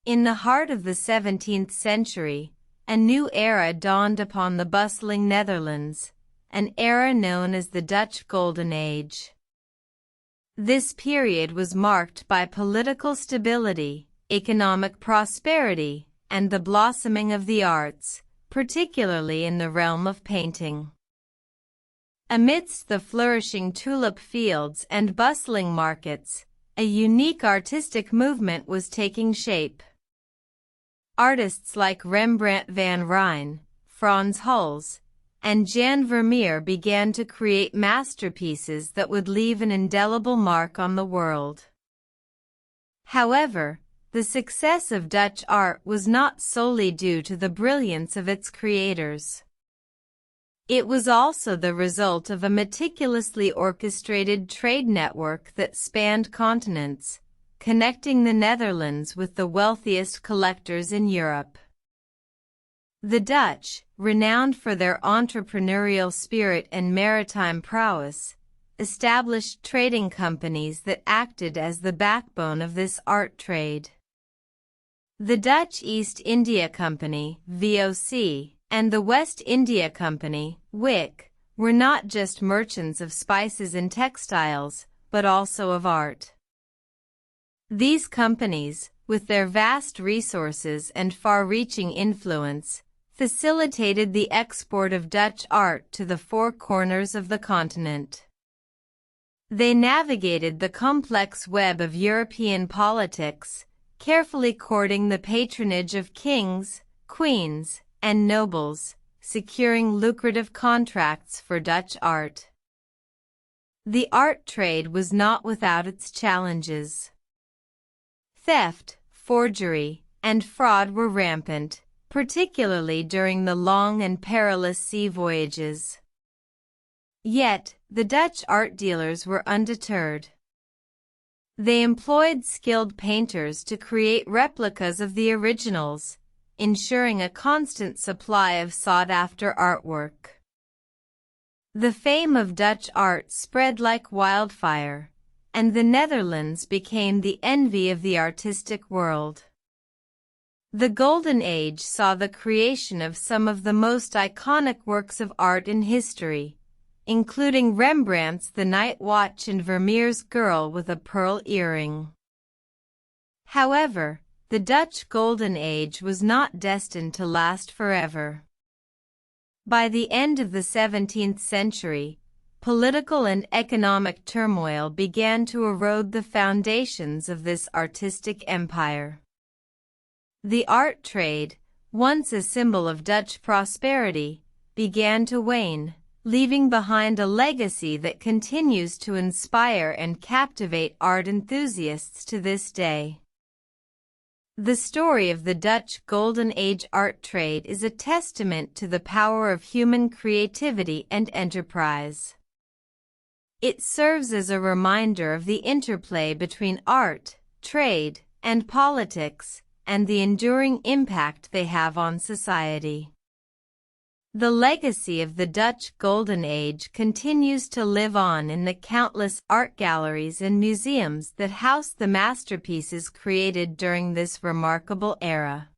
In the heart of the 17th century, a new era dawned upon the bustling Netherlands, an era known as the Dutch Golden Age. This period was marked by political stability, economic prosperity, and the blossoming of the arts, particularly in the realm of painting. Amidst the flourishing tulip fields and bustling markets, a unique artistic movement was taking shape. Artists like Rembrandt van Rijn, Frans Hals, and Jan Vermeer began to create masterpieces that would leave an indelible mark on the world. However, the success of Dutch art was not solely due to the brilliance of its creators. It was also the result of a meticulously orchestrated trade network that spanned continents, connecting the Netherlands with the wealthiest collectors in Europe. The Dutch, renowned for their entrepreneurial spirit and maritime prowess, established trading companies that acted as the backbone of this art trade. The Dutch East India Company (VOC) and the West India Company (WIC) were not just merchants of spices and textiles, but also of art. These companies, with their vast resources and far-reaching influence, facilitated the export of Dutch art to the four corners of the continent. They navigated the complex web of European politics, carefully courting the patronage of kings, queens, and nobles, securing lucrative contracts for Dutch art. The art trade was not without its challenges. Theft, forgery, and fraud were rampant, particularly during the long and perilous sea voyages. Yet, the Dutch art dealers were undeterred. They employed skilled painters to create replicas of the originals, ensuring a constant supply of sought-after artwork. The fame of Dutch art spread like wildfire, and the Netherlands became the envy of the artistic world. The Golden Age saw the creation of some of the most iconic works of art in history, including Rembrandt's The Night Watch and Vermeer's Girl with a Pearl Earring. However, the Dutch Golden Age was not destined to last forever. By the end of the 17th century, political and economic turmoil began to erode the foundations of this artistic empire. The art trade, once a symbol of Dutch prosperity, began to wane, leaving behind a legacy that continues to inspire and captivate art enthusiasts to this day. The story of the Dutch Golden Age art trade is a testament to the power of human creativity and enterprise. It serves as a reminder of the interplay between art, trade, and politics, and the enduring impact they have on society. The legacy of the Dutch Golden Age continues to live on in the countless art galleries and museums that house the masterpieces created during this remarkable era.